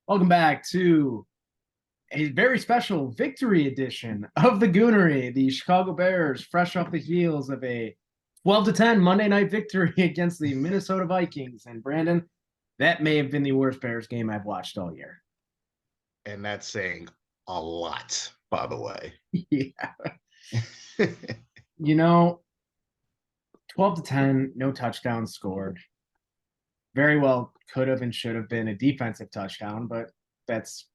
Welcome back to a very special victory edition of the Goonery. The Chicago Bears, fresh off the heels of a 12-10 Monday night victory against the Minnesota Vikings. And Brandon, that may have been the worst Bears game I've watched all year. And that's saying a lot, by the way. Yeah. You know, 12-10, no touchdowns scored. Very well could have and should have been a defensive touchdown, but that's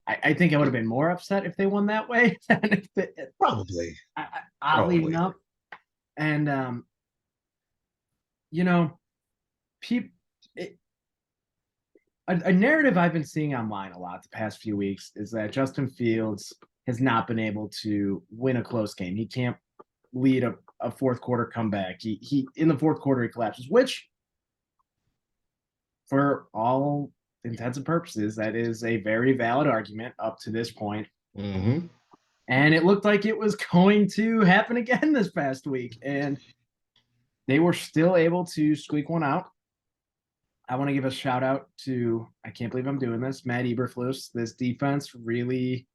I think I would have been more upset if they won that way than if they, Probably. oddly enough. And people, a narrative I've been seeing online a lot the past few weeks is that Justin Fields has not been able to win a close game. He can't lead a fourth quarter comeback. He in the fourth quarter he collapses, which for all intents and purposes, that is a very valid argument up to this point. Mm-hmm. And it looked like it was going to happen again this past week. And they were still able to squeak one out. I want to give a shout out to, I can't believe I'm doing this, Matt Eberflus. This defense really,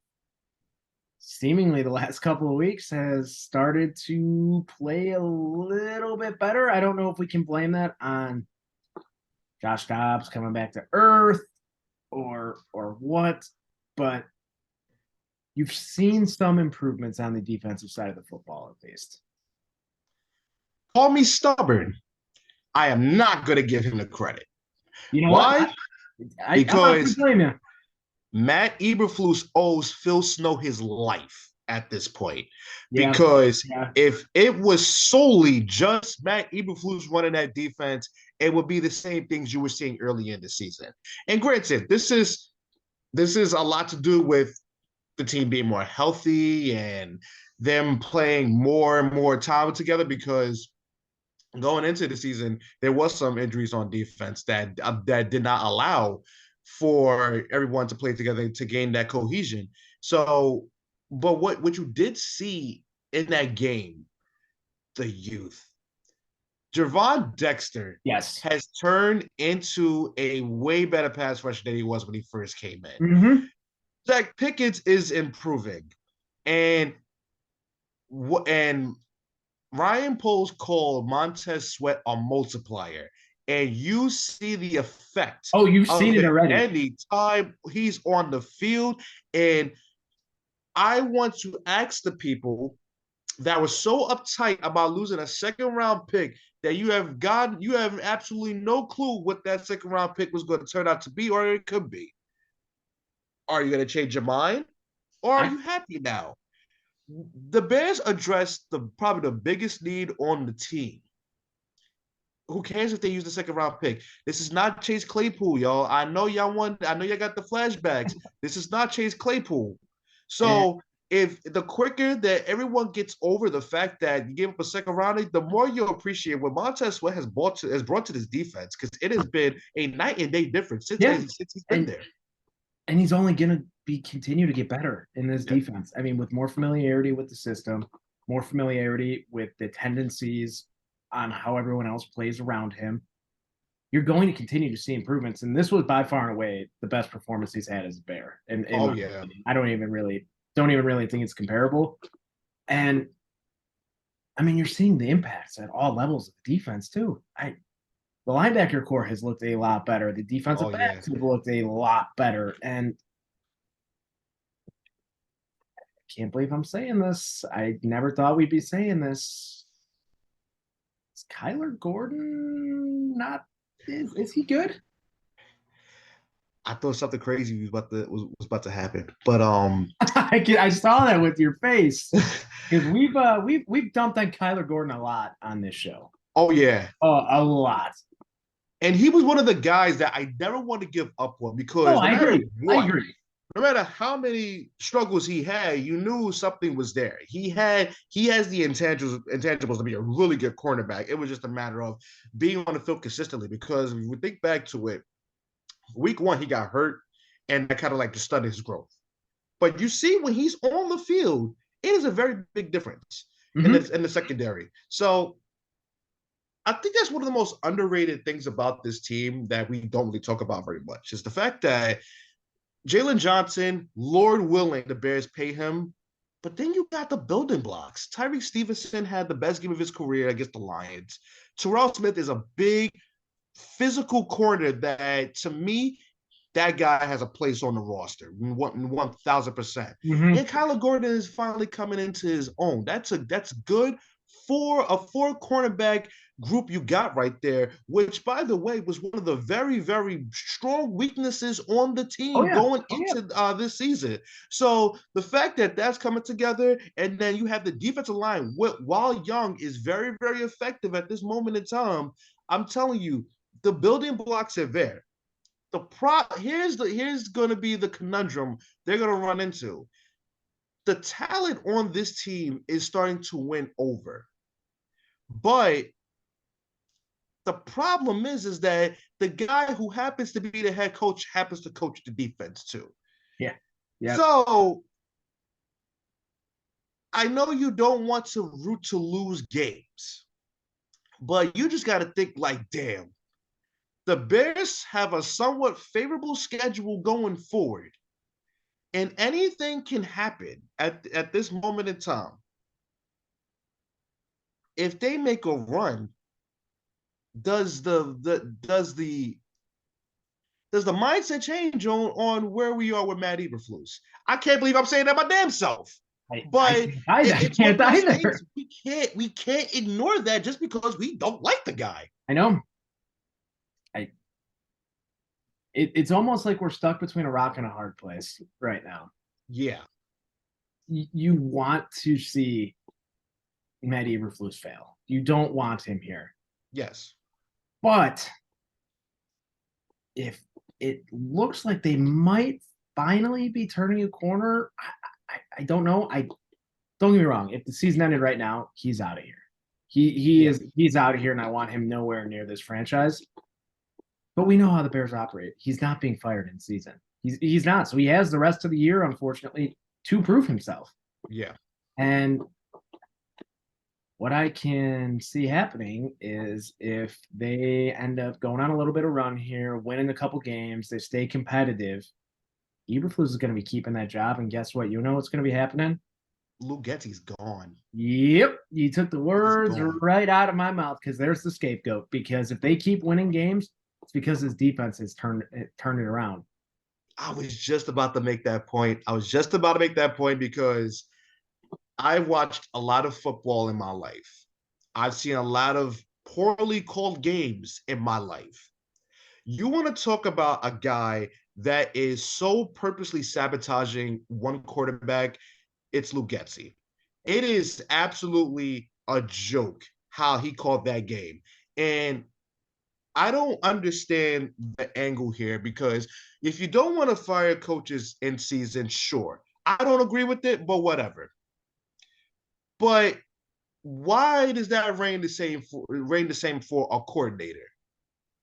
seemingly the last couple of weeks, has started to play a little bit better. I don't know if we can blame that on Josh Dobbs coming back to earth or what, but you've seen some improvements on the defensive side of the football, at least. Call me stubborn. I am not going to give him the credit. You know why? Because I'm not Matt Eberflus owes Phil Snow his life at this point. Because if it was solely just Matt Eberflus running that defense, it would be the same things you were seeing early in the season. And granted, this is a lot to do with the team being more healthy and them playing more and more time together, because going into the season, there was some injuries on defense that did not allow for everyone to play together to gain that cohesion. So, but what you did see in that game, the youth. Gervon Dexter has turned into a way better pass rusher than he was when he first came in. Mm-hmm. Zach Pickens is improving. And Ryan Poles called Montez Sweat a multiplier. And you see the effect. Oh, you've seen it already. Anytime he's on the field. And I want to ask the people that were so uptight about losing a second-round pick that you have absolutely no clue what that second-round pick was going to turn out to be, or it could be. Are you going to change your mind? Or are you happy now? The Bears addressed probably the biggest need on the team. Who cares if they use the second-round pick? This is not Chase Claypool, y'all. I know y'all got the flashbacks. This is not Chase Claypool. So if the quicker that everyone gets over the fact that you gave up a second round, the more you'll appreciate what Montez Sweat has brought to this defense, because it has been a night and day difference since he's been there. And he's only going to continue to get better in this defense. I mean, with more familiarity with the system, more familiarity with the tendencies on how everyone else plays around him, you're going to continue to see improvements. And this was by far and away the best performance he's had as a Bear. And I don't even really think it's comparable. And I mean, you're seeing the impacts at all levels of the defense too. The linebacker core has looked a lot better. The defensive backs have looked a lot better. And I can't believe I'm saying this. I never thought we'd be saying this. Is Kyler Gordon is he good? I thought something crazy was about to happen, but I saw that with your face, because we've dumped on Kyler Gordon a lot on this show. Oh yeah, a lot. And he was one of the guys that I never want to give up on, because I agree. No matter how many struggles he had, you knew something was there. He has the intangibles to be a really good cornerback. It was just a matter of being on the field consistently, because if we think back to it, week one, he got hurt, and that kind of like stunted his growth. But you see, when he's on the field, it is a very big difference in the secondary. So I think that's one of the most underrated things about this team that we don't really talk about very much is the fact that Jalen Johnson, Lord willing, the Bears pay him. But then you got the building blocks. Tyreek Stevenson had the best game of his career against the Lions. Terrell Smith is a big physical corner that, to me, that guy has a place on the roster, 1,000%. Mm-hmm. And Kyler Gordon is finally coming into his own. That's good for a four cornerback group you got right there, which, by the way, was one of the very, very strong weaknesses on the Oh team yeah. going Oh yeah. into this season. So the fact that that's coming together, and then you have the defensive line, while young, is very, very effective at this moment in time. I'm telling you, the building blocks are there. Here's going to be the conundrum they're going to run into. The talent on this team is starting to win over, but the problem is that the guy who happens to be the head coach happens to coach the defense too. Yeah. Yeah. So I know you don't want to root to lose games, but you just got to think like, damn, the Bears have a somewhat favorable schedule going forward, and anything can happen at this moment in time. If they make a run, does the mindset change on where we are with Matt Eberflus? I can't believe I'm saying that my damn self. I But it's one can't of those either. things we can't ignore that just because we don't like the guy. I know. I it's almost like we're stuck between a rock and a hard place right now. Yeah. You want to see Matt Eberflus fail. You don't want him here. Yes. But if it looks like they might finally be turning a corner, I don't know. Don't get me wrong. If the season ended right now, he's out of here. He's out of here, and I want him nowhere near this franchise. But we know how the Bears operate. He's not being fired in season. He's not. So he has the rest of the year, unfortunately, to prove himself. Yeah. And what I can see happening is if they end up going on a little bit of run here, winning a couple games, they stay competitive, Eberflus is going to be keeping that job. And guess what? You know what's going to be happening? Luke Getsy's gone. Yep. You took the words right out of my mouth because there's the scapegoat. Because if they keep winning games, it's because his defense has turned it around. I was just about to make that point. Because I've watched a lot of football in my life. I've seen a lot of poorly called games in my life. You want to talk about a guy that is so purposely sabotaging one quarterback, it's Luke Getsy. It is absolutely a joke how he called that game. And I don't understand the angle here because if you don't want to fire coaches in season, sure. I don't agree with it, but whatever. But why does that reign the same for a coordinator?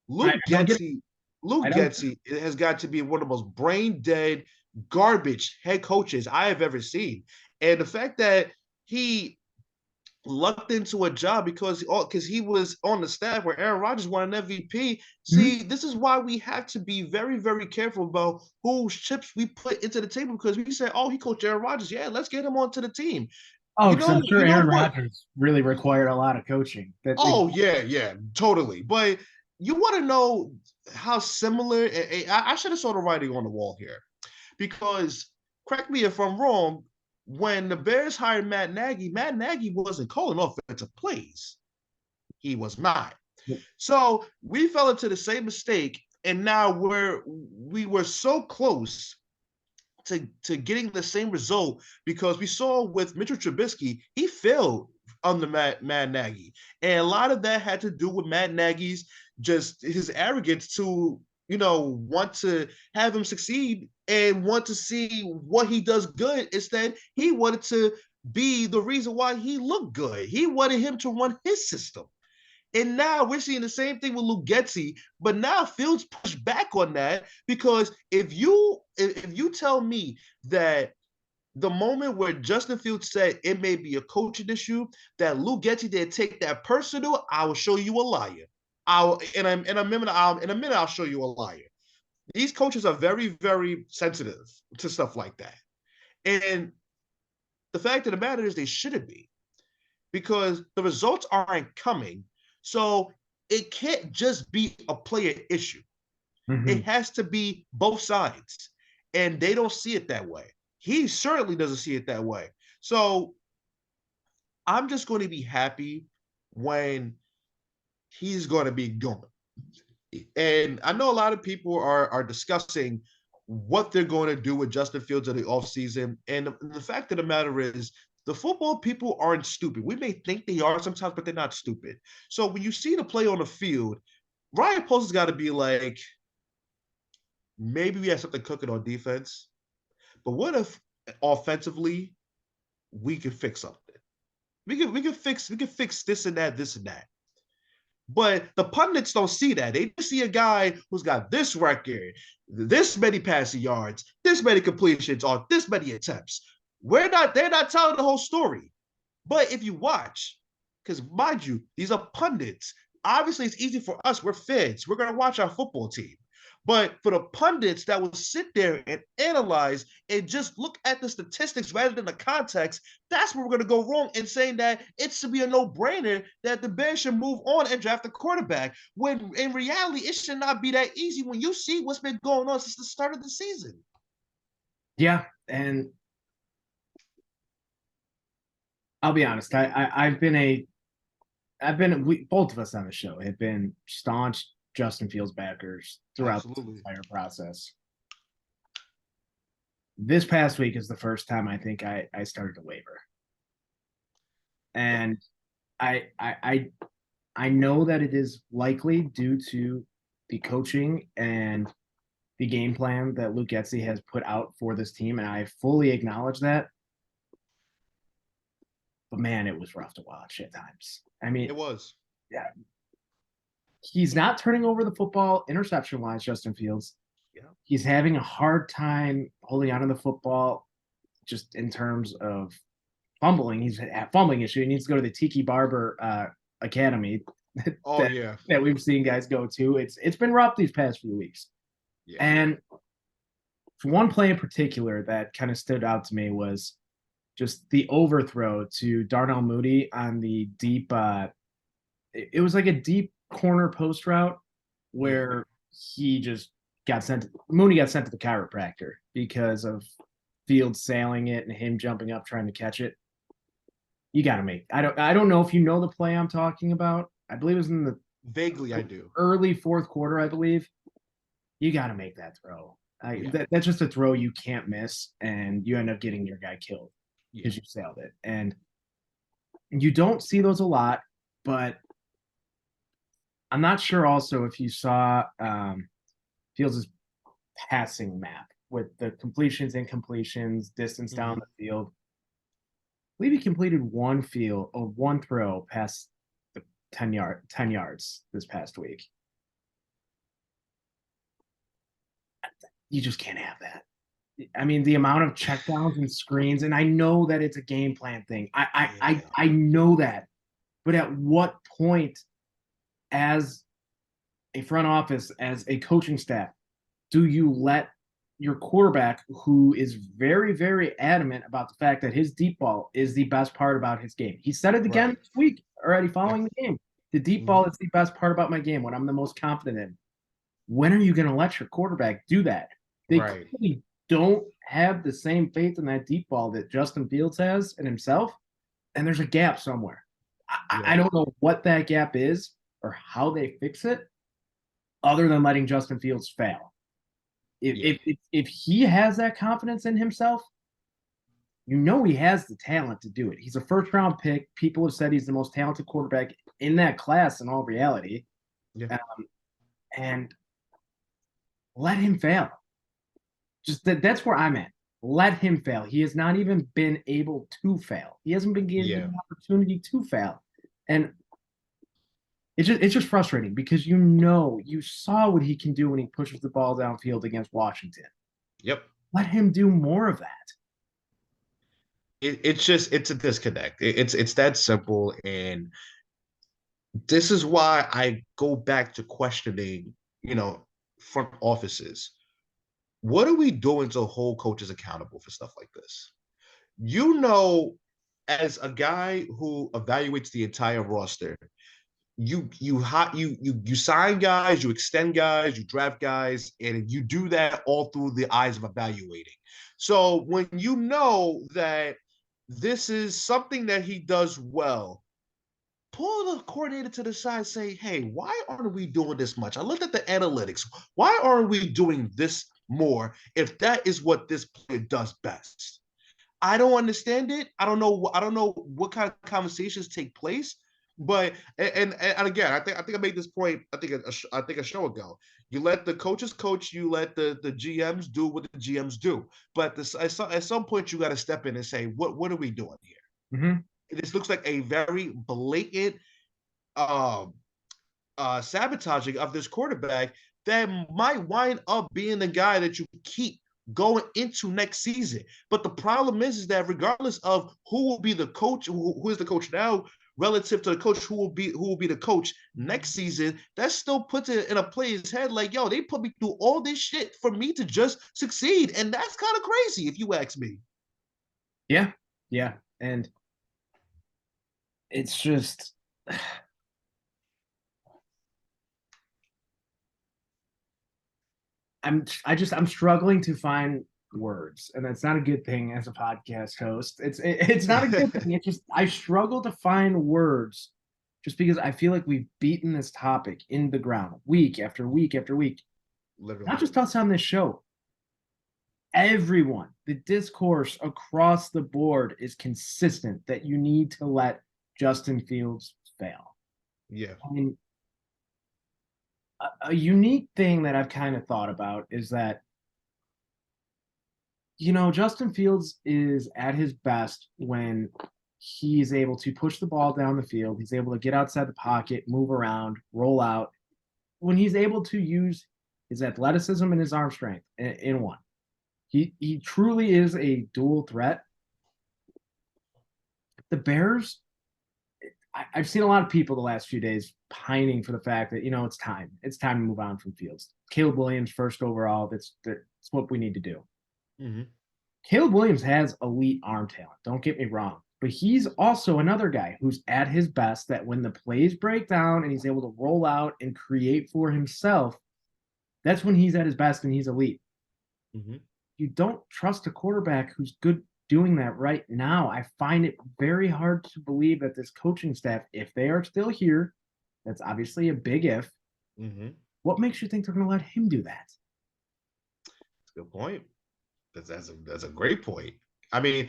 Luke Getsy has got to be one of the most brain dead, garbage head coaches I have ever seen. And the fact that he lucked into a job because he was on the staff where Aaron Rodgers won an MVP. See, this is why we have to be very, very careful about whose chips we put into the table because we say, oh, he coached Aaron Rodgers. Yeah, let's get him onto the team. Oh, because I'm sure Aaron Rodgers really required a lot of coaching. Yeah, totally. But you want to know how similar I should have saw the writing on the wall here because correct me if I'm wrong, when the Bears hired Matt Nagy wasn't calling offensive plays. He was not. So we fell into the same mistake, and now we were so close to getting the same result because we saw with Mitchell Trubisky, he failed under Matt Nagy. And a lot of that had to do with Matt Nagy's just his arrogance to, want to have him succeed and want to see what he does good. Instead, he wanted to be the reason why he looked good. He wanted him to run his system. And now we're seeing the same thing with Luke Getsy, but now Fields pushed back on that because if you tell me that the moment where Justin Fields said it may be a coaching issue, that Lou Getzey did take that personal, I will show you a liar. In a minute I'll show you a liar. These coaches are very, very sensitive to stuff like that. And the fact of the matter is they shouldn't be, because the results aren't coming. So it can't just be a player issue. It has to be both sides. And they don't see it that way. He certainly doesn't see it that way. So I'm just going to be happy when he's going to be gone. And I know a lot of people are discussing what they're going to do with Justin Fields in the offseason. And the fact of the matter is, the football people aren't stupid. We may think they are sometimes, but they're not stupid. So when you see the play on the field, Ryan Post has got to be like, maybe we have something cooking on defense, but what if offensively we can fix something? We can fix this and that. But the pundits don't see that. They just see a guy who's got this record, this many passing yards, this many completions, or this many attempts. They're not telling the whole story. But if you watch, because mind you, these are pundits. Obviously, it's easy for us. We're fans. We're going to watch our football team. But for the pundits that will sit there and analyze and just look at the statistics rather than the context, that's where we're going to go wrong in saying that it should be a no-brainer that the Bears should move on and draft a quarterback, when in reality, it should not be that easy when you see what's been going on since the start of the season. Yeah, and I'll be honest. Both of us on the show have been staunch Justin Fields backers throughout the entire process. This past week is the first time I think I started to waver. And I know that it is likely due to the coaching and the game plan that Luke Getzey has put out for this team, and I fully acknowledge that. But man, it was rough to watch at times. I mean, it was. Yeah. He's not turning over the football interception-wise, Justin Fields. Yeah. He's having a hard time holding on to the football just in terms of fumbling. He's a fumbling issue. He needs to go to the Tiki Barber Academy that we've seen guys go to. It's been rough these past few weeks. Yeah. And one play in particular that kind of stood out to me was just the overthrow to Darnell Mooney on the deep it was like a deep corner post route where he just Mooney got sent to the chiropractor because of Fields sailing it and him jumping up trying to catch it. You got to make. I don't know if you know the play I'm talking about. I believe it was in the vaguely I do. Early fourth quarter, I believe. You got to make that throw. That's just a throw you can't miss, and you end up getting your guy killed because you sailed it. And you don't see those a lot, but I'm not sure also if you saw Fields' passing map with the completions, incompletions, distance down the field. I believe he completed one throw past the 10 yards this past week. You just can't have that. I mean, the amount of checkdowns and screens, and I know that it's a game plan thing. I know that. But at what point, as a front office, as a coaching staff, do you let your quarterback, who is very, very adamant about the fact that his deep ball is the best part about his game? He said it again this week already following the game. The deep ball is the best part about my game, what I'm the most confident in. When are you going to let your quarterback do that? They clearly don't have the same faith in that deep ball that Justin Fields has in himself, and there's a gap somewhere. I don't know what that gap is or how they fix it other than letting Justin Fields fail. If he has that confidence in himself, you know he has the talent to do it. He's a first-round pick. People have said he's the most talented quarterback in that class in all reality. And let him fail. Just that's where I'm at. Let him fail. He has not even been able to fail. He hasn't been given an opportunity to fail. And it's just frustrating because you saw what he can do when he pushes the ball downfield against Washington. Yep. Let him do more of that. it's a disconnect. It's that simple, and this is why I go back to questioning, front offices. What are we doing to hold coaches accountable for stuff like this? You know, as a guy who evaluates the entire roster, you sign guys, you extend guys, you draft guys, and you do that all through the eyes of evaluating. So when you know that this is something that he does well, pull the coordinator to the side, say, hey, why aren't we doing this much? I looked at the analytics. Why aren't we doing this more if that is what this player does best? I don't understand it. I don't know. I don't know what kind of conversations take place. But and again, I think I made this point. I think a show ago. You let the coaches coach. You let the GMs do what the GMs do. But at some point, you got to step in and say, what are we doing here? Mm-hmm. This looks like a very blatant um sabotaging of this quarterback that might wind up being the guy that you keep going into next season. But the problem is that regardless of who will be the coach, who is the coach now, relative to the coach who will be the coach next season, that still puts it in a player's head like, yo, they put me through all this shit for me to just succeed, and that's kind of crazy if you ask me. Yeah, yeah, and it's just I'm struggling to find words, and that's not a good thing as a podcast host. It's not a good thing. It's just I struggle to find words just because I feel like we've beaten this topic in the ground week after week after week. Not Literally. just us on this show. Everyone, the discourse across the board is consistent that you need to let Justin Fields fail. Yeah. And a unique thing that I've kind of thought about is that Justin Fields is at his best when he's able to push the ball down the field. He's able to get outside the pocket, move around, roll out. When he's able to use his athleticism and his arm strength in one, he truly is a dual threat. The Bears, I've seen a lot of people the last few days pining for the fact that it's time. It's time to move on from Fields. Caleb Williams, first overall. That's what we need to do. Mm-hmm. Caleb Williams has elite arm talent. Don't get me wrong. But he's also another guy who's at his best that when the plays break down and he's able to roll out and create for himself, that's when he's at his best and he's elite. Mm-hmm. You don't trust a quarterback who's good doing that right now. I find it very hard to believe that this coaching staff, if they are still here, that's obviously a big if. Mm-hmm. What makes you think they're going to let him do that? That's a good point. That's a great point. I mean,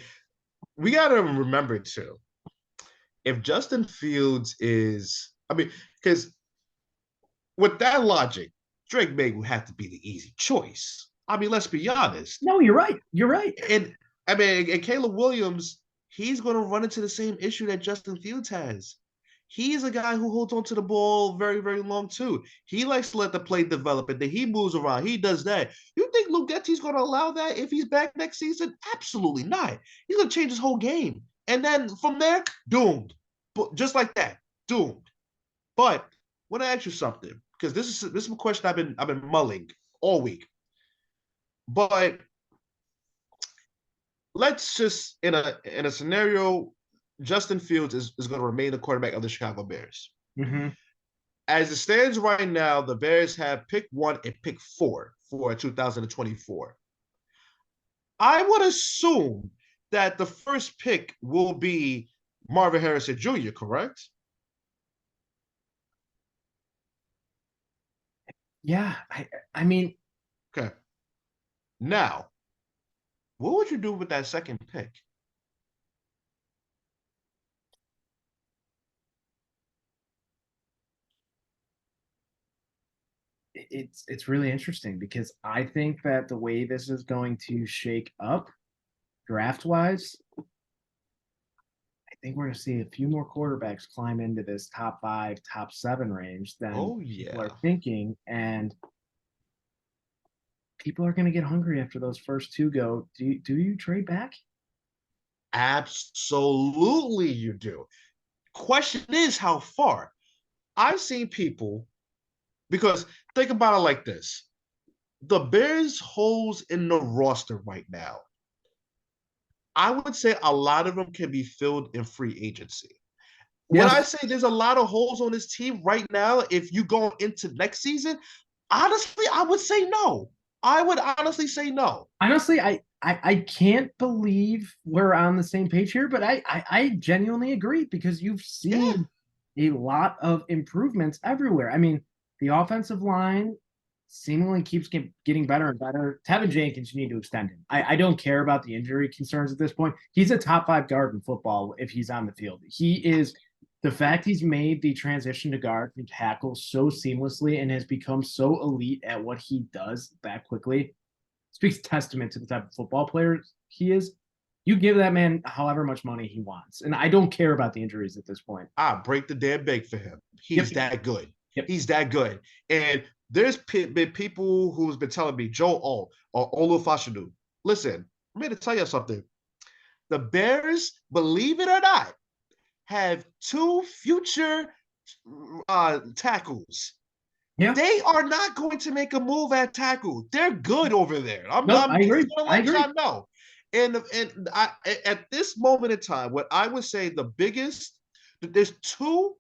we got to remember too. If Justin Fields is, I mean, because with that logic, Drake May would have to be the easy choice. I mean, let's be honest. No, you're right. You're right. And I mean, and Caleb Williams, he's going to run into the same issue that Justin Fields has. He's a guy who holds on to the ball very, very long too. He likes to let the play develop, and then he moves around. He does that. You think Lugetti's going to allow that if he's back next season? Absolutely not. He's going to change his whole game, and then from there, doomed. But just like that, doomed. But I want to ask you something because this is a question I've been mulling all week. But let's just in a scenario, Justin Fields is going to remain the quarterback of the Chicago Bears. Mm-hmm. As it stands right now, the Bears have pick 1 and pick 4 for 2024. I would assume that the first pick will be Marvin Harrison Jr., correct? Yeah, I mean, Okay. Now, what would you do with that second pick? it's really interesting because I think that the way this is going to shake up draft wise, I think we're going to see a few more quarterbacks climb into this top 5, top 7 range than Oh people yeah. are thinking, and people are going to get hungry after those first two go. Do you trade back? Absolutely, you do. Question is how far. I've seen people, because think about it like this: the Bears' holes in the roster right now, I would say a lot of them can be filled in free agency. When I Yes. say there's a lot of holes on this team right now, if you go into next season, honestly, I would say no. I would honestly say no. Honestly, I can't believe we're on the same page here, but I genuinely agree because you've Yeah, seen a lot of improvements everywhere. I mean, the offensive line seemingly keeps getting better and better. Tevin Jenkins, you need to extend him. I don't care about the injury concerns at this point. He's a top 5 guard in football if he's on the field. He is the fact he's made the transition to guard and tackle so seamlessly and has become so elite at what he does that quickly speaks testament to the type of football player he is. You give that man however much money he wants, and I don't care about the injuries at this point. I break the damn bank for him. Yep. He's that good. Yep. He's that good. And there's been people who's been telling me, Joe or Olufashinu, listen, I'm here to tell you something. The Bears, believe it or not, have 2 future tackles. Yeah. They are not going to make a move at tackle. They're good over there. I'm I agree. just gonna let y'all know. And at this moment in time, what I would say the biggest, there's 2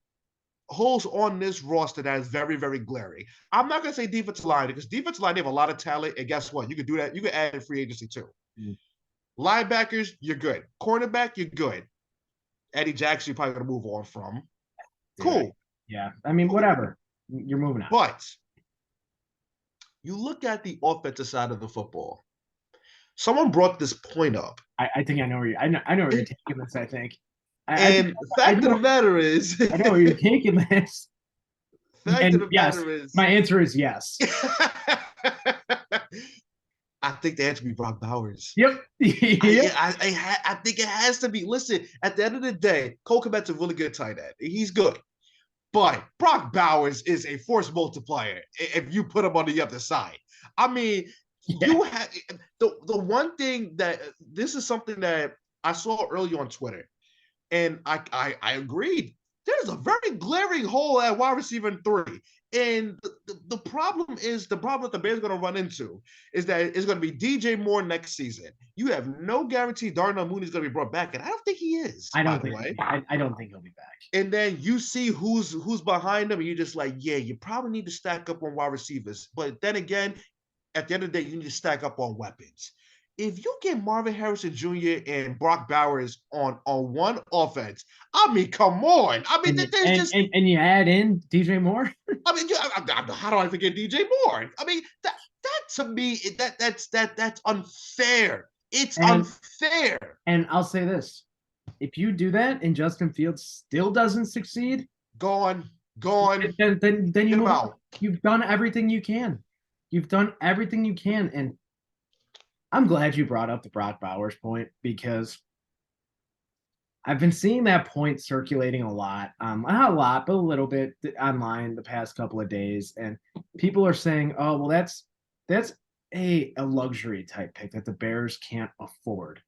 holes on this roster that is very, very glaring. I'm not gonna say defensive line because defensive line, they have a lot of talent, and guess what? You can do that. You can add in free agency too. Mm-hmm. Linebackers, you're good. Cornerback, you're good. Eddie Jackson, you're probably gonna move on from. Cool. Yeah. I mean, whatever. You're moving on. But you look at the offensive side of the football. Someone brought this point up. I think I know where you. I know where you're taking this. I think. The fact of the matter is, I know where you're taking this. Fact of the matter is, my answer is yes. I think the answer would be Brock Bowers. Yep. I think it has to be. Listen, at the end of the day, Cole Kmet's a really good tight end. He's good. But Brock Bowers is a force multiplier if you put him on the other side. I mean, you have the one thing that this is something that I saw early on Twitter, and I agreed. There's a very glaring hole at wide receiver in 3. And the problem that the Bears are going to run into is that it's going to be DJ Moore next season. You have no guarantee Darnell Mooney's going to be brought back, and I don't think he is. I don't think he'll be back. And then you see who's behind him, and you're just like, yeah, you probably need to stack up on wide receivers. But then again, at the end of the day, you need to stack up on weapons. If you get Marvin Harrison Jr. and Brock Bowers on one offense, I mean, come on. I mean, and you add in DJ Moore. I mean, how do I forget DJ Moore? I mean, that to me, that's unfair. It's unfair. And I'll say this: if you do that and Justin Fields still doesn't succeed, gone. Then you've done everything you can. You've done everything you can, and I'm glad you brought up the Brock Bowers point because I've been seeing that point circulating a lot, not a lot, but a little bit online the past couple of days, and people are saying, "Oh, well, that's a luxury type pick that the Bears can't afford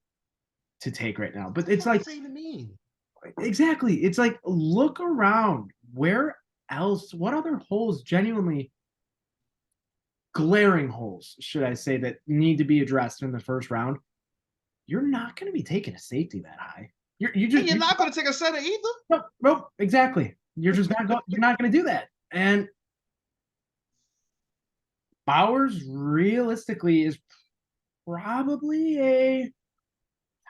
to take right now." But it's like, to me. Exactly, it's like look around. Where else? What other holes genuinely? Glaring holes, should I say, that need to be addressed in the first round. You're not going to be taking a safety that high. You're not going to take a center either. Nope, exactly. You're just not going. You're not going to do that. And Bowers realistically is probably a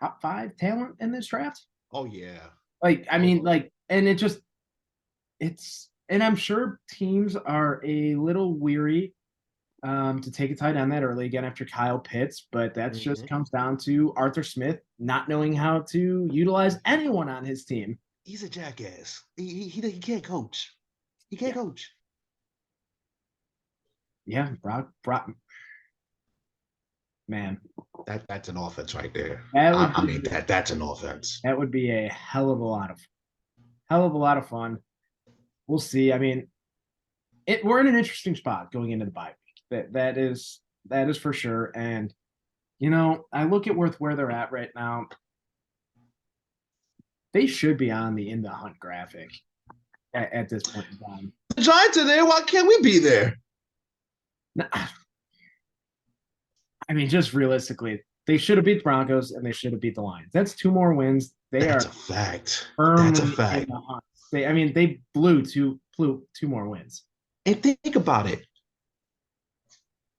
top 5 talent in this draft. Oh yeah. And I'm sure teams are a little weary to take a tight end that early again after Kyle Pitts, but that just comes down to Arthur Smith not knowing how to utilize anyone on his team. He's a jackass. He can't coach. He can't coach. Yeah, Brock, man, that's an offense right there. That's an offense. That would be a hell of a lot of fun. We'll see. I mean, we're in an interesting spot going into the bye week. That is for sure. And I look at where they're at right now. they should be on the in the hunt graphic at this point in time. The Giants are there. Why can't we be there? I mean, just realistically, they should have beat the Broncos and they should have beat the Lions. That's 2 more wins. That's a fact. Firmly That's a fact. in the hunt. They blew two more wins. And think about it.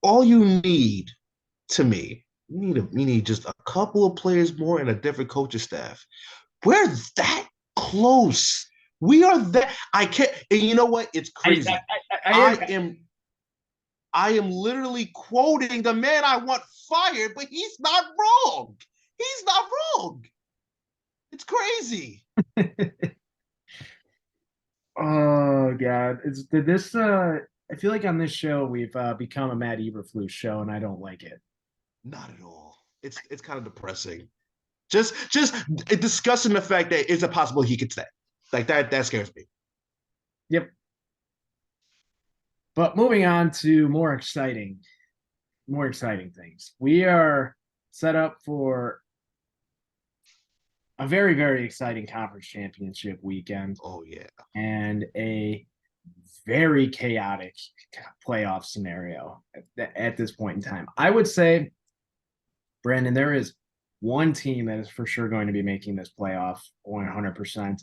All you need, to me, you need just a couple of players more and a different coaching staff. We're that close. We are that. I can't. And you know what? It's crazy. I am literally quoting the man I want fired, but he's not wrong. He's not wrong. It's crazy. Oh God, I feel like on this show we've become a Matt Eberflus show, and I don't like it. Not at all. It's kind of depressing. Just discussing the fact that it's possible he could stay. Like that scares me. Yep. But moving on to more exciting things. We are set up for a very, very exciting conference championship weekend. Oh, yeah. And a very chaotic playoff scenario at this point in time. I would say, Brandon, there is one team that is for sure going to be making this playoff 100%.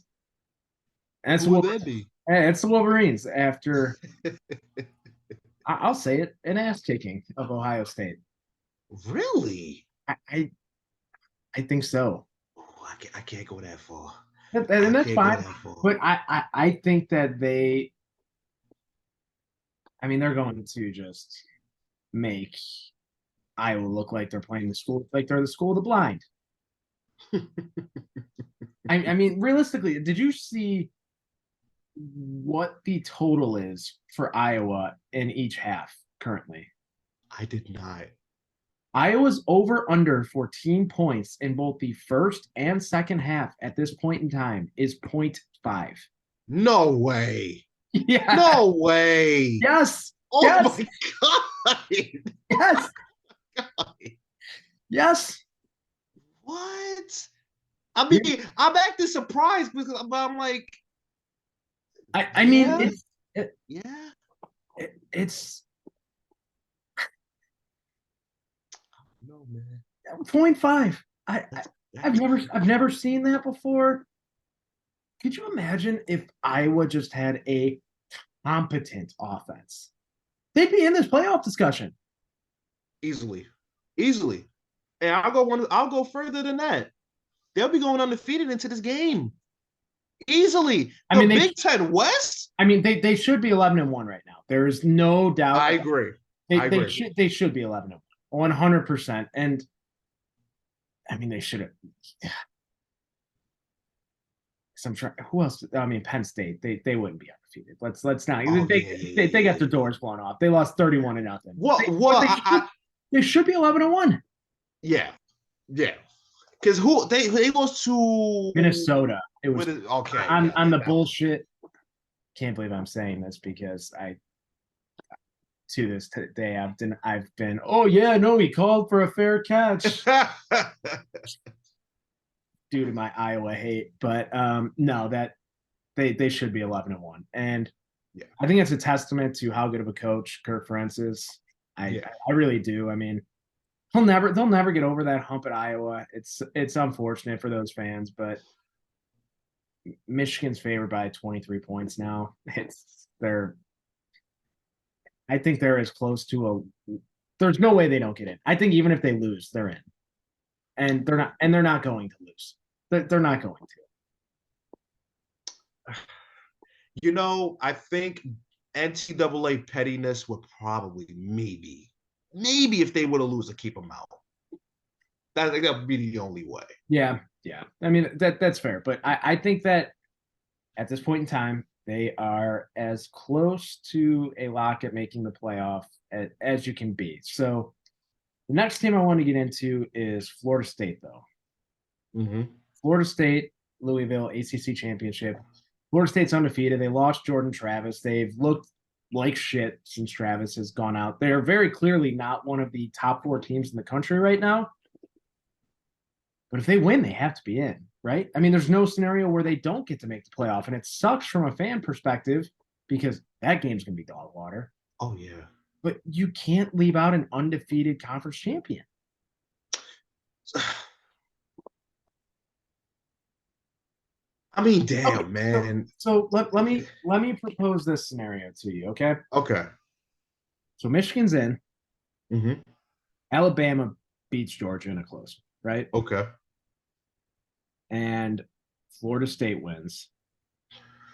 And who would that be? It's the Wolverines after, I'll say it, an ass kicking of Ohio State. Really? I think so. I can't go that far. And that's fine. But I think that they're going to just make Iowa look like they're playing the school, like they're the school of the blind. I mean, realistically, did you see what the total is for Iowa in each half currently? I did not. Iowa's over under 14 points in both the first and second half at this point in time is 0.5. No way. Yeah. No way. Yes. Oh yes. my God. Yes. God. Yes. What? I mean, I'm actually surprised because I'm like, I mean, it's no, man. 0.5. I've never seen that before. Could you imagine if Iowa just had a competent offense? They'd be in this playoff discussion. Easily. And I'll go further than that. They'll be going undefeated into this game. Easily. The Big Ten West? I mean, they should be 11-1 right now. There is no doubt. I agree. They should be 11-1. 100%. And I mean, they should have. Yeah. I'm trying. Who else? I mean, Penn State. They wouldn't be undefeated. Let's not. They got their doors blown off. They lost 31-0. They should be 11-1. Yeah. Because they lost to Minnesota. It was okay. On the bullshit. Can't believe I'm saying this because to this day I've been. Oh yeah, no, he called for a fair catch. Due to my Iowa hate, but no, that they should be 11-1, and yeah. I think it's a testament to how good of a coach Kirk Ferentz is. I really do. I mean, they'll never get over that hump at Iowa. It's unfortunate for those fans, but Michigan's favored by 23 points now. I think they're as close to there's no way they don't get in. I think even if they lose, they're in. And they're not going to lose. They're not going to. You know, I think NCAA pettiness would probably maybe if they were to lose to keep them out. That would be the only way. Yeah. I mean, that's fair. But I think that at this point in time, they are as close to a lock at making the playoff as you can be. So the next team I want to get into is Florida State, though. Mm-hmm. Florida State, Louisville, ACC championship. Florida State's undefeated. They lost Jordan Travis. They've looked like shit since Travis has gone out. They are very clearly not one of the top 4 teams in the country right now. But if they win, they have to be in. right? I mean, there's no scenario where they don't get to make the playoff, and it sucks from a fan perspective because that game's going to be dog water. Oh yeah. But you can't leave out an undefeated conference champion. I mean, Okay, damn, man. so let me propose this scenario to you, okay? Okay. So Michigan's in, Hmm. Alabama beats Georgia in a close, right? Okay. And Florida State wins.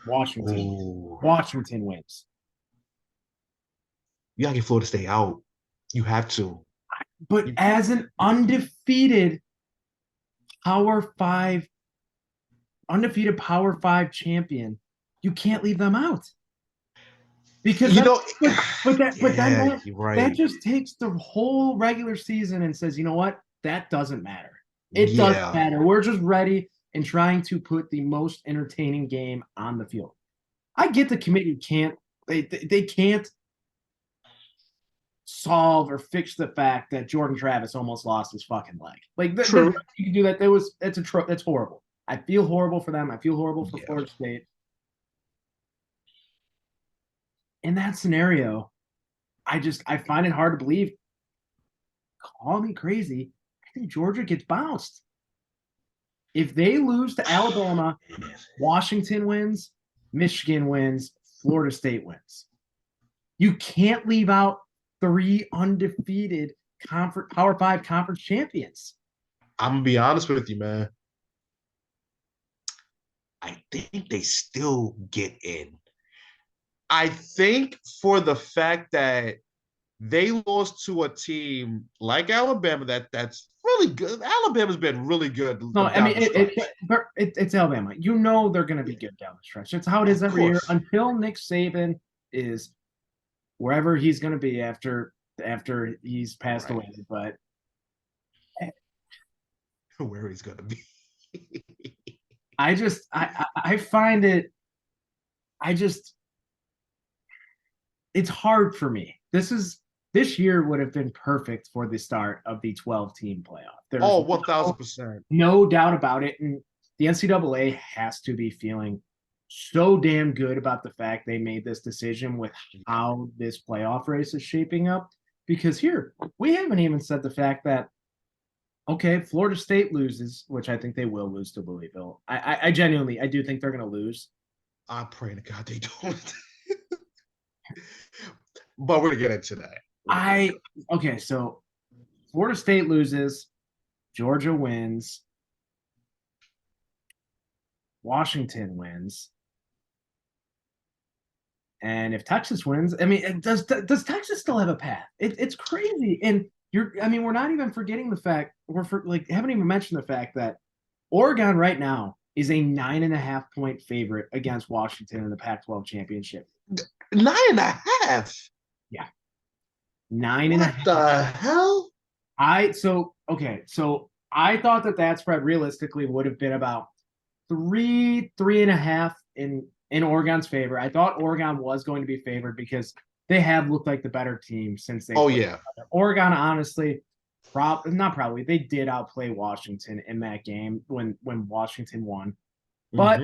Washington Oh, Washington wins. you gotta get Florida State out. You have to. But as an undefeated Power Five, undefeated Power Five champion, you can't leave them out. Because You know, but then yeah, that, you're that right. just takes the whole regular season and says, you know what? That doesn't matter. It doesn't Yeah. matter. We're just ready and trying to put the most entertaining game on the field. I get the committee can't they can't solve or fix the fact that Jordan Travis almost lost his fucking leg. Like True. you can do that. That's horrible. I feel horrible for them. I feel horrible for Yeah. Florida State. In that scenario, I find it hard to believe. Call me crazy. I think Georgia gets bounced. If they lose to Alabama, Washington wins, Michigan wins, Florida State wins. You can't leave out 3 undefeated Power Five conference champions. I'm gonna be honest with you, man. I think they still get in. I think for the fact that they lost to a team like Alabama that's really good. Alabama's been really good No, I down mean the stretch. it's Alabama. You know they're going to be good down the stretch. It's how it is Of every year course. until Nick Saban is wherever he's going to be after he's passed Right. away. But Where he's gonna be. I find it I just it's hard for me. This year would have been perfect for the start of the 12 team playoff. There's Oh, 1000%. no doubt about it. And the NCAA has to be feeling so damn good about the fact they made this decision with how this playoff race is shaping up. Because here, we haven't even said the fact that, okay, Florida State loses, which I think they will lose to Louisville. I genuinely, I do think they're going to lose. I'm praying to God they don't. But we're gonna get into that. Okay, so Florida State loses, Georgia wins, Washington wins. And if Texas wins, I mean, does Texas still have a path? It's crazy. And we're not even forgetting the fact haven't even mentioned the fact that Oregon right now is a 9.5 point favorite against Washington in the Pac-12 championship. 9.5. Yeah, nine and a What half. the hell? So I thought that spread realistically would have been about 3.5 in Oregon's favor. I thought Oregon was going to be favored because they have looked like the better team since they. Oh yeah. Oregon, honestly, they did outplay Washington in that game when Washington won, but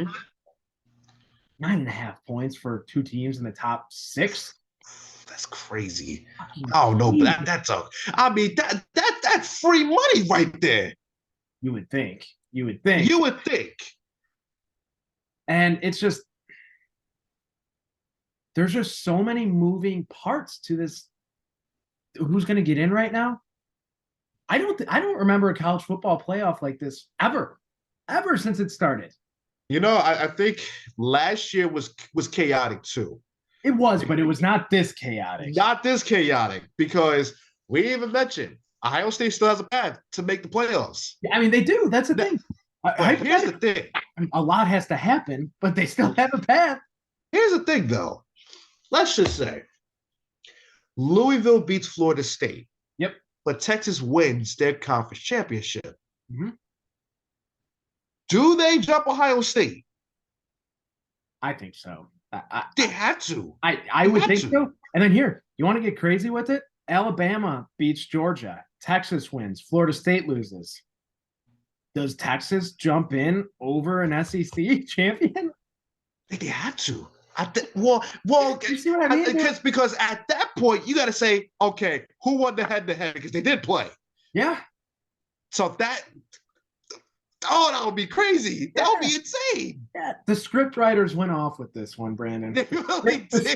9.5 points for two teams in the top 6. That's crazy. Oh no, but that's free money right there. You would think. You would think. And it's just there's just so many moving parts to this. Who's going to get in right now? I don't remember a college football playoff like this ever since it started. You know, I think last year was chaotic too. It was, but it was not this chaotic. Not this chaotic because we even mentioned Ohio State still has a path to make the playoffs. I mean, they do. That's the thing. But here's the thing. A lot has to happen, but they still have a path. Here's the thing, though. Let's just say Louisville beats Florida State. Yep. But Texas wins their conference championship. Mm-hmm. Do they jump Ohio State? I think so. They had to. I would think so. And then here, you want to get crazy with it? Alabama beats Georgia. Texas wins. Florida State loses. does Texas jump in over an SEC champion? They had to. Well, You see what I mean? because at that point you got to say, okay, who won the head-to-head because they did play. Yeah. So that would be crazy. That would be insane. Yeah. The script writers went off with this one, Brandon. They really The did.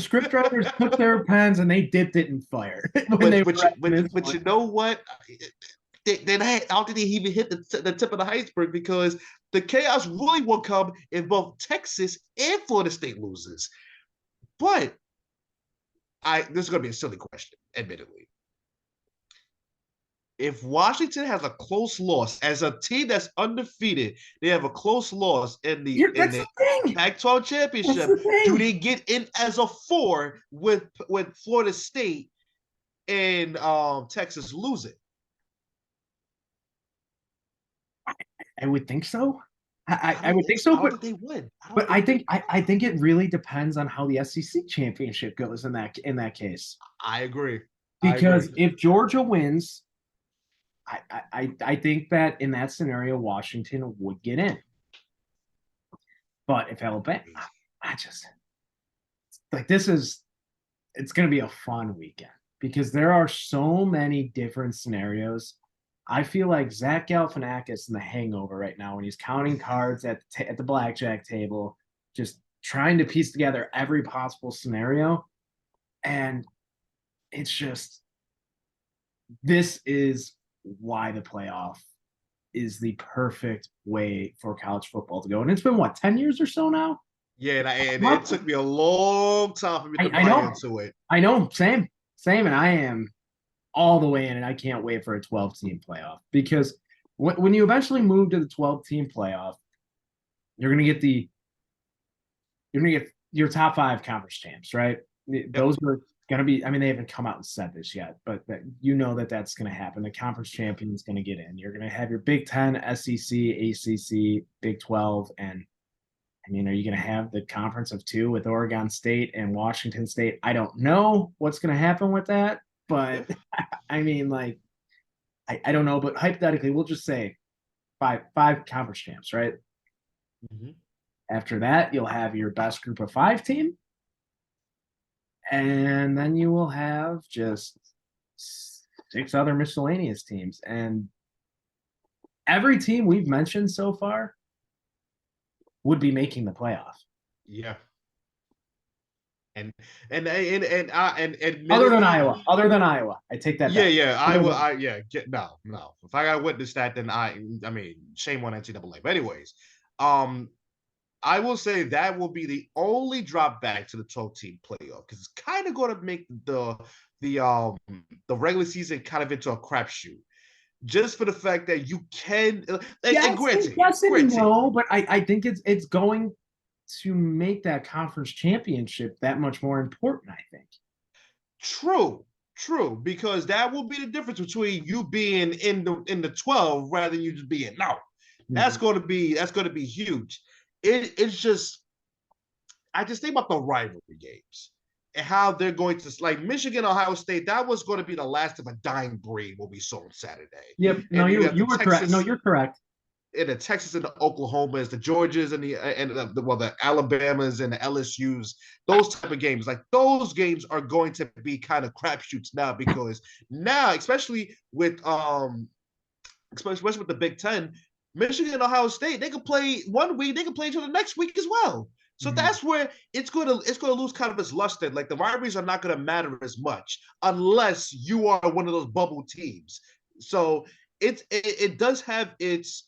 script writers took their pens and they dipped it in fire But you know what? I don't think they even hit the tip of the iceberg because the chaos really will come if both Texas and Florida State loses. But this is going to be a silly question, admittedly. If Washington has a close loss as a team that's undefeated, they have a close loss in the Pac-12 championship. Do they get in as a 4 with Florida State and Texas lose it? I would think so. I would think so, but they would. But I think it really depends on how the SEC championship goes in that case. I agree. Because if Georgia wins, I think that in that scenario Washington would get in. But if Alabama, it's going to be a fun weekend because there are so many different scenarios. I feel like Zach Galifianakis in The Hangover right now when he's counting cards at the blackjack table, just trying to piece together every possible scenario. And it's just, this is why the playoff is the perfect way for college football to go. And it's been, 10 years or so now? Yeah, and it took me a long time for me to buy into it. I know, same. And I am all the way in, and I can't wait for a 12-team playoff because when you eventually move to the 12-team playoff, you're gonna get your top 5 conference champs, right? Those are gonna be. I mean, they haven't come out and said this yet, but that's gonna happen. The conference champion is gonna get in. You're gonna have your Big Ten, SEC, ACC, Big 12, and I mean, are you going to have the conference of 2 with Oregon State and Washington State? I don't know what's going to happen with that. But I mean, like, I don't know, but hypothetically, we'll just say five conference champs, right? Mm-hmm. After that, you'll have your best group of 5 team. And then you will have just 6 other miscellaneous teams. And every team we've mentioned so far would be making the playoff. Yeah. And other than Iowa, I take that back. Iowa. No. If I gotta witness that, then I mean, shame on NCAA. But anyways, I will say that will be the only drop back to the 12-team playoff because it's kind of going to make the regular season kind of into a crapshoot. Just for the fact that you can, granted, no, but I think it's going to make that conference championship that much more important, I think. True, because that will be the difference between you being in the 12 rather than you just being out. Mm-hmm. That's going to be huge. It's just, I just think about the rivalry games and how they're going to, like Michigan, Ohio State. That was going to be the last of a dying breed what we saw on Saturday. Yep, no, you were correct. No, you're correct. And the Texas and the Oklahomas, the Georgias and the Alabamas and the LSUs, those type of games, like those games are going to be kind of crapshoots now because now, especially with the Big Ten, Michigan and Ohio State, they could play one week, they could play each other next week as well. So that's where it's going to lose kind of its luster. Like the rivalries are not going to matter as much unless you are one of those bubble teams. So it does have its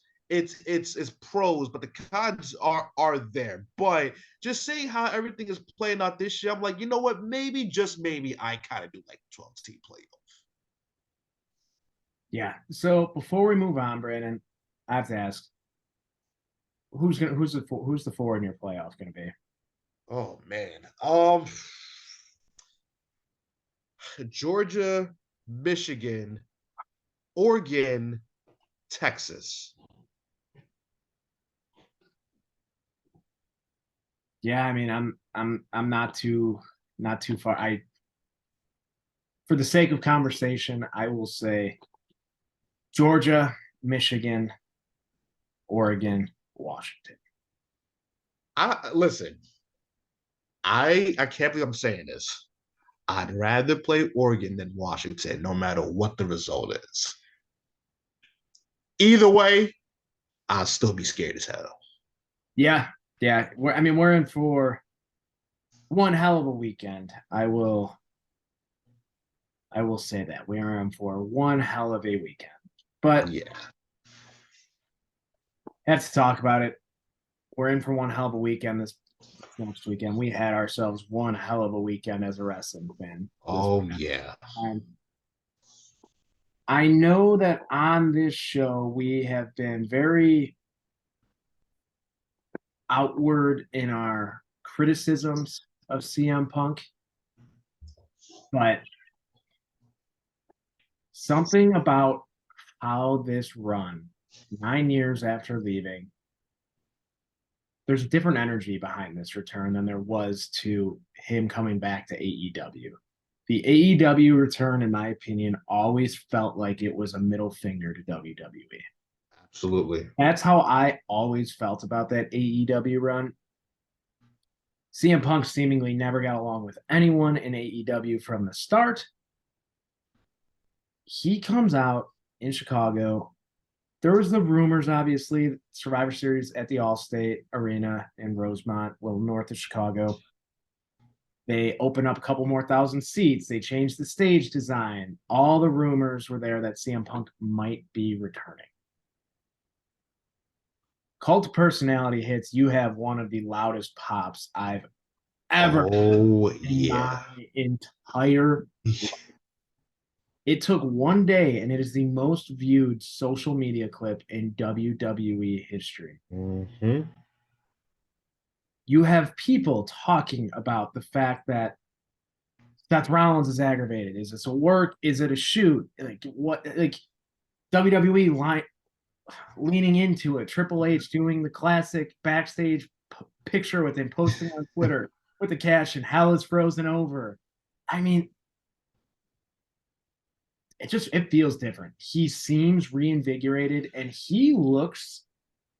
pros, but the cons are there. But just saying how everything is playing out this year, I'm like, you know what? Maybe, just maybe, I kind of do like 12-team playoff. Yeah. So before we move on, Brandon, I have to ask, who's the 4 in your playoff going to be? Oh man, Georgia, Michigan, Oregon, Texas. Yeah, I mean, I'm not too far. For the sake of conversation, I will say Georgia, Michigan, Oregon, Washington. Listen. I can't believe I'm saying this. I'd rather play Oregon than Washington, no matter what the result is. Either way, I'll still be scared as hell. Yeah, yeah. We're in for one hell of a weekend. I will say that we are in for one hell of a weekend. But yeah, have to talk about it. We're in for one hell of a weekend this next weekend. We had ourselves one hell of a weekend as a wrestling fan. Oh yeah. I know that on this show we have been very outward in our criticisms of CM Punk, but something about how this run 9 years after leaving, there's a different energy behind this return than there was to him coming back to AEW. The AEW return, in my opinion, always felt like it was a middle finger to WWE. Absolutely. That's how I always felt about that AEW run. CM Punk seemingly never got along with anyone in AEW from the start. He comes out in Chicago. There was the rumors, obviously, Survivor Series at the Allstate Arena in Rosemont, a little north of Chicago. They opened up a couple more thousand seats. They changed the stage design. All the rumors were there that CM Punk might be returning. Cult of Personality hits. You have one of the loudest pops I've ever in my entire life. It took one day, and it is the most viewed social media clip in WWE history. Mm-hmm. You have people talking about the fact that Seth Rollins is aggravated. Is this a work? Is it a shoot? Like what? Like WWE leaning into it. Triple H doing the classic backstage picture with him posting on Twitter with the cash and hell is frozen over. I mean, it feels different. He seems reinvigorated, and he looks.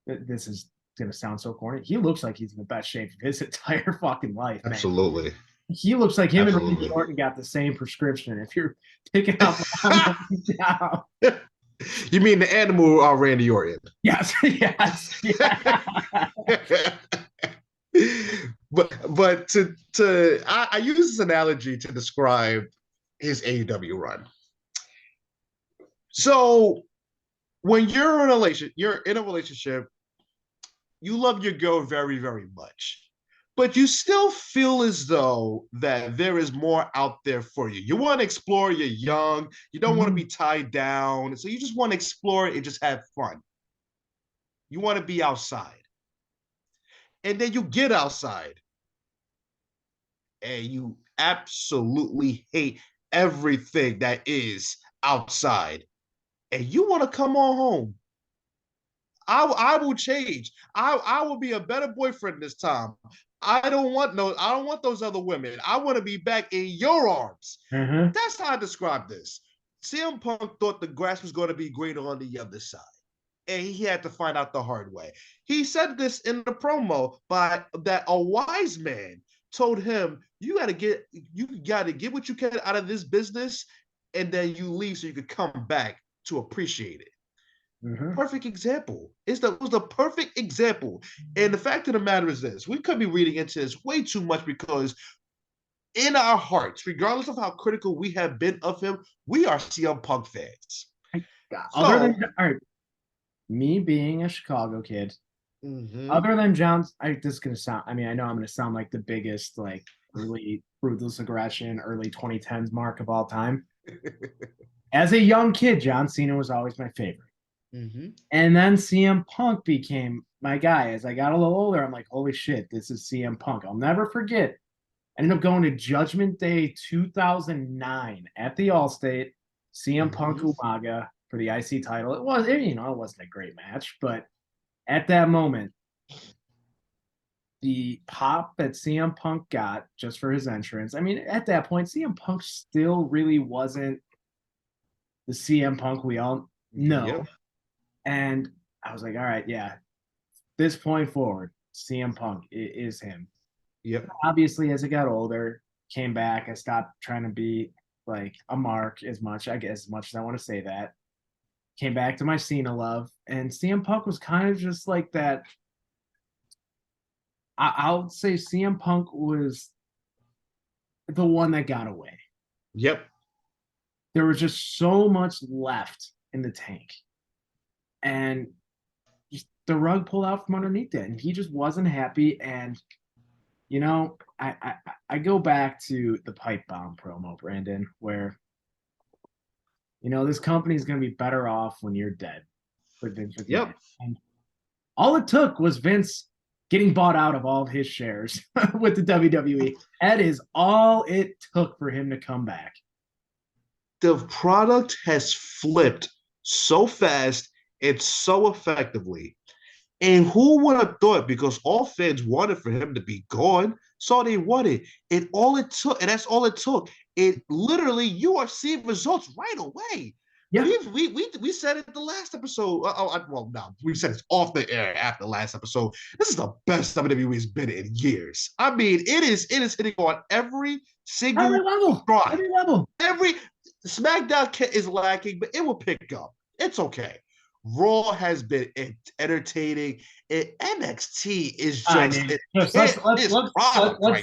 This is gonna sound so corny. He looks like he's in the best shape of his entire fucking life, man. Absolutely. He looks like him and Randy Orton got the same prescription. If you're picking up down. You mean the animal Randy Orton? Yes, yes. but I use this analogy to describe his AEW run. So when you're in a relationship, you love your girl very, very much, but you still feel as though that there is more out there for you. You want to explore, you're young, you don't want to be tied down, so you just want to explore and just have fun. You want to be outside. And then you get outside and you absolutely hate everything that is outside. And you want to come on home. I will change. I will be a better boyfriend this time. I don't want those other women. I want to be back in your arms. Mm-hmm. That's how I describe this. CM Punk thought the grass was going to be greener on the other side, and he had to find out the hard way. He said this in the promo that a wise man told him, you got to get what you can out of this business, and then you leave so you could come back to appreciate it. Mm-hmm. Perfect example. It was the perfect example. And the fact of the matter is this: we could be reading into this way too much, because in our hearts, regardless of how critical we have been of him, we are CM Punk fans. Other than all right, me being a Chicago kid, other than John's, this is gonna sound. I mean, I know I'm gonna sound like the biggest, like, really ruthless aggression, early 2010s mark of all time. As a young kid, John Cena was always my favorite. Mm-hmm. And then CM Punk became my guy. As I got a little older, I'm like, holy shit, this is CM Punk. I'll never forget. I ended up going to Judgment Day 2009 at the Allstate, CM Punk Umaga for the IC title. It wasn't a great match, but at that moment, the pop that CM Punk got just for his entrance. I mean, at that point, CM Punk still really wasn't the CM Punk we all know. Yep. And I was like, all right, yeah, this point forward, CM Punk is him. Yep. Obviously, as I got older, came back. I stopped trying to be like a mark as much, I guess, as much as I want to say that. Came back to my Cena love, and CM Punk was kind of just like that. I'll say CM Punk was the one that got away. Yep. There was just so much left in the tank, and just the rug pulled out from underneath it, and he just wasn't happy. And I go back to the pipe bomb promo, Brandon, where this company is going to be better off when you're dead with Vince McMahon. Yep. And all it took was Vince getting bought out of all of his shares with the WWE. That is all it took for him to come back. The product has flipped so fast and so effectively. And who would have thought? Because all fans wanted for him to be gone, so they wanted. And all it took, and that's all it took. It literally, you are seeing results right away. Yeah. We said it the last episode. Well, no, we said it's off the air after the last episode. This is the best WWE's been in years. I mean, it is hitting on every single level. stride. Every level. Every SmackDown is lacking, but it will pick up. It's okay. Raw has been entertaining. NXT is let's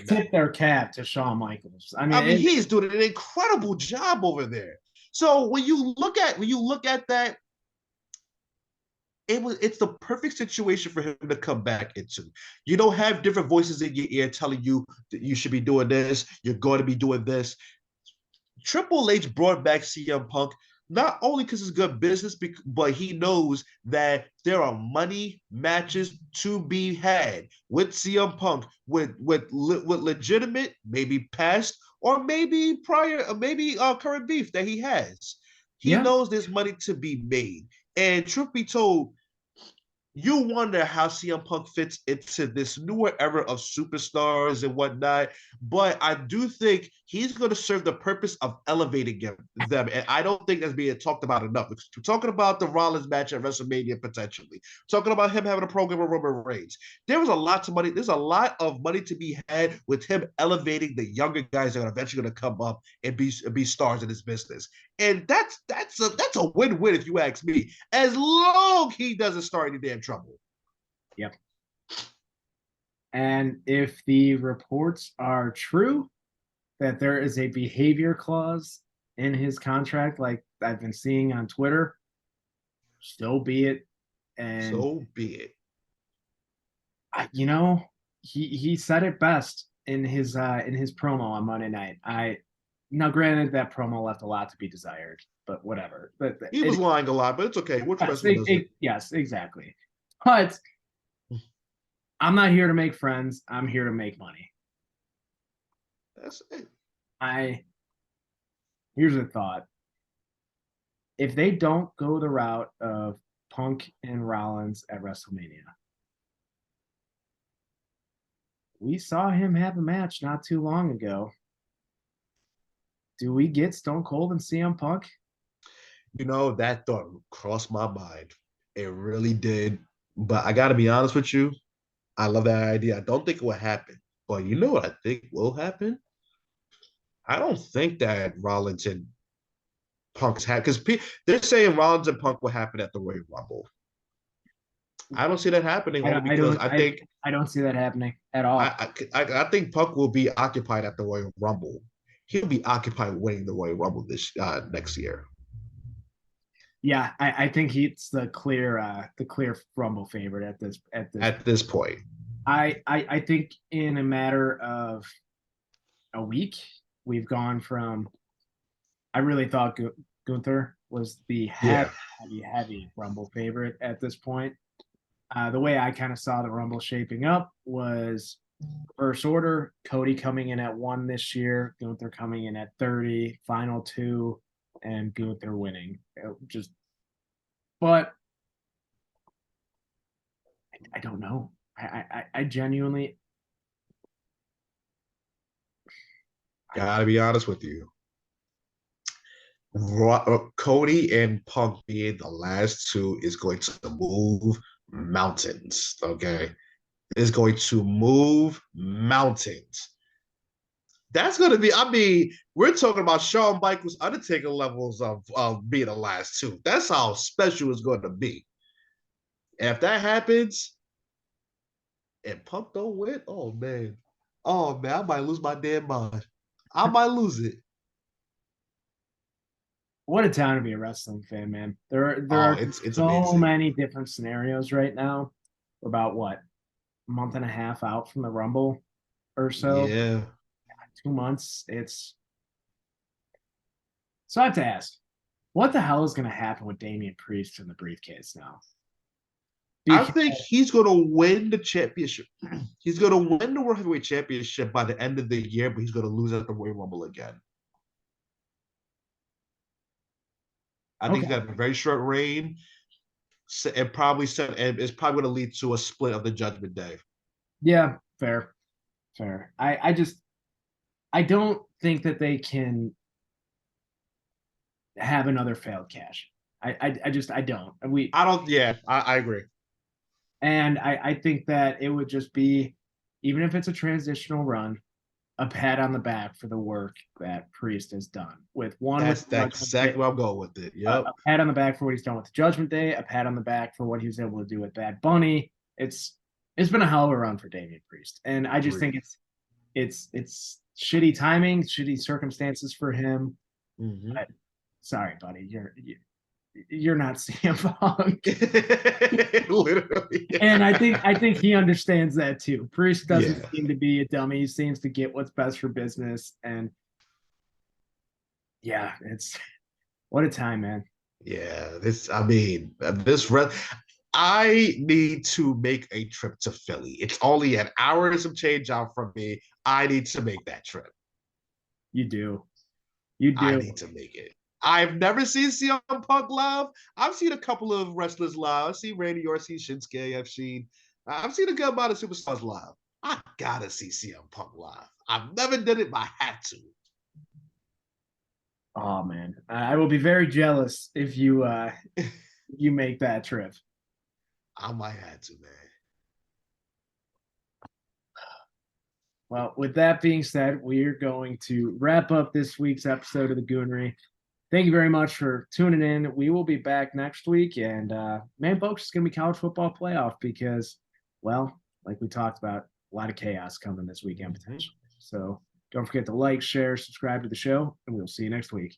tip their cap to Shawn Michaels. I mean, he's doing an incredible job over there. So when you look at that, it's the perfect situation for him to come back into. You don't have different voices in your ear telling you that you should be doing this, you're going to be doing this. Triple H brought back CM Punk not only because it's good business, but he knows that there are money matches to be had with CM Punk, with legitimate, maybe past or maybe prior, maybe current beef that he has. He knows there's money to be made. And truth be told, you wonder how CM Punk fits into this newer era of superstars and whatnot. But I do think he's going to serve the purpose of elevating them. And I don't think that's being talked about enough. We're talking about the Rollins match at WrestleMania potentially. Talking about him having a program with Roman Reigns. There's a lot of money to be had with him elevating the younger guys that are eventually going to come up and be stars in this business. And that's a win-win if you ask me. As long he doesn't start any damn trouble. Yep. And if the reports are true that there is a behavior clause in his contract, like I've been seeing on Twitter, so be it. And so be it. He said it best in his promo on Monday night. Now, granted, that promo left a lot to be desired, but whatever. But he was lying a lot, but it's okay. Yes, exactly. But I'm not here to make friends. I'm here to make money. That's it. Here's a thought. If they don't go the route of Punk and Rollins at WrestleMania, we saw him have a match not too long ago. Do we get Stone Cold and CM Punk? That thought crossed my mind. It really did. But I got to be honest with you. I love that idea. I don't think it will happen. But you know what I think will happen? I don't think that Rollins and Punk's had, because they're saying Rollins and Punk will happen at the Royal Rumble. I don't see that happening only because I don't see that happening at all. I think Punk will be occupied at the Royal Rumble. He'll be occupied winning the Royal Rumble this next year. Yeah, I think he's the clear Rumble favorite at this point. I think in a matter of a week, we've gone from. I really thought Gunther was the heavy Rumble favorite at this point. The way I kind of saw the Rumble shaping up was first order, Cody coming in at 1 this year, Gunther coming in at 30, final 2, and Gunther winning. But I don't know. I genuinely. Gotta be honest with you. Cody and Punk being the last two is going to move mountains. Okay, is going to move mountains. That's going to be. I mean, we're talking about Shawn Michaels, Undertaker levels of being the last two. That's how special it's going to be. And if that happens, and Punk don't win, oh man, I might lose my damn mind. I might lose it. What a time to be a wrestling fan, man. There Oh, are it's so amazing. many different scenarios right now. We're about what, a month and a half out from the Rumble or so, Yeah. 2 months. It's so I have to ask, what the hell is going to happen with Damian Priest in the briefcase now? I Because think he's going to win the championship. He's going to win the World Heavyweight Championship by the end of the year, but he's going to lose at the Royal Rumble again. I think okay, he's got a very short reign, and it's probably going to lead to a split of the Judgment Day. yeah, fair, fair. I don't think that they can have another failed cash. I don't. I don't. Yeah, I agree. And I think that it would just be, even if it's a transitional run, a pat on the back for the work that Priest has done. With That's Judgment Day, exactly where I'm going with it. Yep. a pat on the back for what he's done with the Judgment Day, a pat on the back for what he was able to do with Bad Bunny. It's been a hell of a run for Damian Priest, and I just think Agreed. it's shitty timing, shitty circumstances for him. Mm-hmm. But sorry, buddy, you're not CM Punk. Literally. And I think he understands that too. Priest doesn't Yeah. seem to be a dummy. He seems to get what's best for business. And yeah, it's what a time, man. Yeah. I need to make a trip to Philly. It's only an hour and some change out from me. I need to make that trip. You do. You I do. need to make it. I've never seen CM Punk live. I've seen a couple of wrestlers live. I've seen Randy Orton, Shinsuke. I've seen a good amount of superstars live. I gotta see CM Punk live. I've never done it, but I had to. Oh man. I will be very jealous if you make that trip. I might have to, man. Well, with that being said, we're going to wrap up this week's episode of the Goonery. Thank you very much for tuning in. We will be back next week. And man, folks, it's gonna be college football playoff because, well, like we talked about, a lot of chaos coming this weekend potentially. So don't forget to like, share, subscribe to the show, and we'll see you next week.